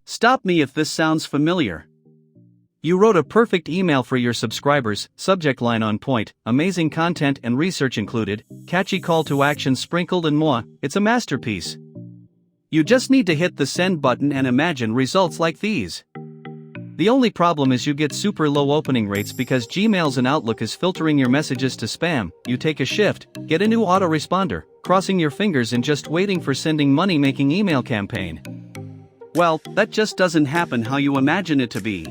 Stop me if this sounds familiar. You wrote a perfect email for your subscribers, subject line on point, amazing content and research included, catchy call to action sprinkled and more. It's a masterpiece. You just need to hit the send button and imagine results like these. The only problem is you get super low opening rates because Gmail's and Outlook is filtering your messages to spam. You take a shift, get a new autoresponder, crossing your fingers and just waiting for sending money-making email campaign. Well, that just doesn't happen how you imagine it to be.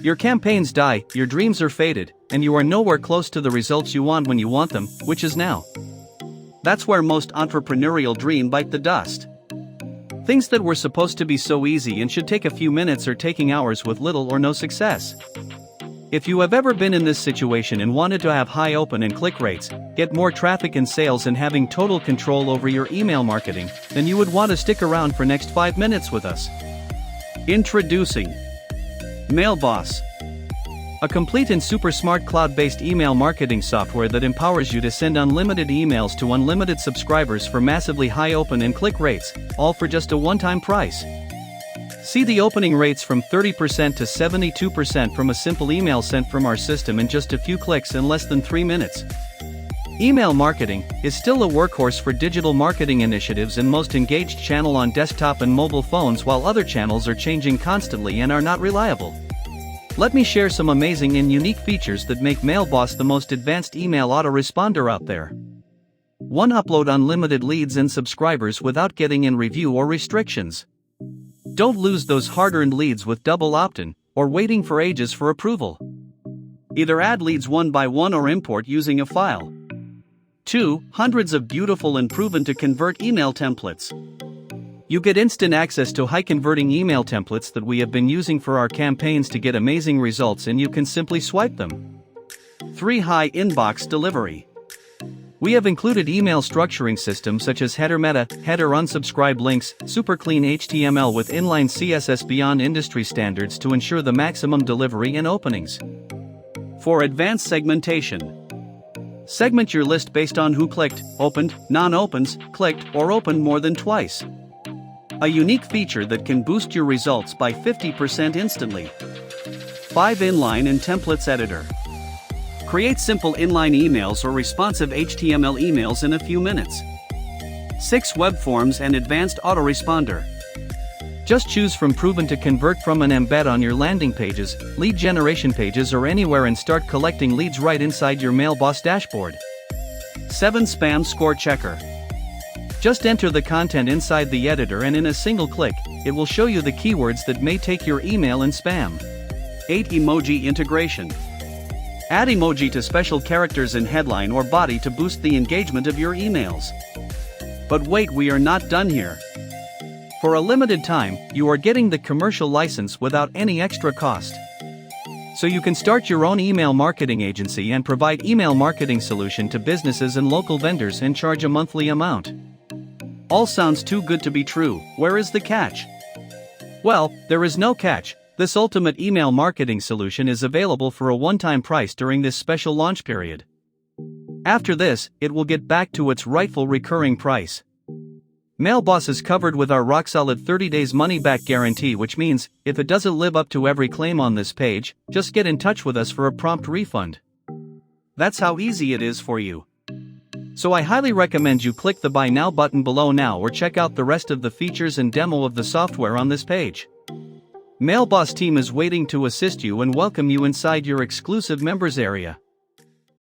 Your campaigns die, your dreams are faded, and you are nowhere close to the results you want when you want them, which is now. That's where most entrepreneurial dreams bite the dust. Things that were supposed to be so easy and should take a few minutes are taking hours with little or no success. If you have ever been in this situation and wanted to have high open and click rates, get more traffic and sales and having total control over your email marketing, then you would want to stick around for next 5 minutes with us. Introducing MailBoss, a complete and super smart cloud-based email marketing software that empowers you to send unlimited emails to unlimited subscribers for massively high open and click rates, all for just a one-time price. See the opening rates from 30% to 72% from a simple email sent from our system in just a few clicks in less than 3 minutes. Email marketing is still a workhorse for digital marketing initiatives and most engaged channel on desktop and mobile phones, while other channels are changing constantly and are not reliable. Let me share some amazing and unique features that make MailBoss the most advanced email autoresponder out there. 1. Upload unlimited leads and subscribers without getting in review or restrictions. Don't lose those hard-earned leads with double opt-in or waiting for ages for approval. Either add leads one by one or import using a file. 2. Hundreds of beautiful and proven to convert email templates. You get instant access to high-converting email templates that we have been using for our campaigns to get amazing results, and you can simply swipe them. 3. High inbox delivery. We have included email structuring systems such as header meta, header unsubscribe links, super clean HTML with inline CSS beyond industry standards to ensure the maximum delivery and openings. 4. Advanced segmentation. Segment your list based on who clicked, opened, non-opens, clicked, or opened more than twice. A unique feature that can boost your results by 50% instantly. 5. Inline and templates editor. Create simple inline emails or responsive HTML emails in a few minutes. 6. Web forms and advanced autoresponder. Just choose from proven to convert from an embed on your landing pages, lead generation pages, or anywhere and start collecting leads right inside your MailBoss dashboard. 7. Spam score checker. Just enter the content inside the editor and in a single click, it will show you the keywords that may take your email in spam. 8. Emoji integration. Add emoji to special characters in headline or body to boost the engagement of your emails. But wait, we are not done here. For a limited time, you are getting the commercial license without any extra cost. So you can start your own email marketing agency and provide email marketing solution to businesses and local vendors and charge a monthly amount. All sounds too good to be true. Where is the catch? Well, there is no catch. This ultimate email marketing solution is available for a one-time price during this special launch period. After this, it will get back to its rightful recurring price. MailBoss is covered with our rock-solid 30 days money-back guarantee, which means, if it doesn't live up to every claim on this page, just get in touch with us for a prompt refund. That's how easy it is for you. So I highly recommend you click the Buy Now button below now or check out the rest of the features and demo of the software on this page. MailBoss team is waiting to assist you and welcome you inside your exclusive members area.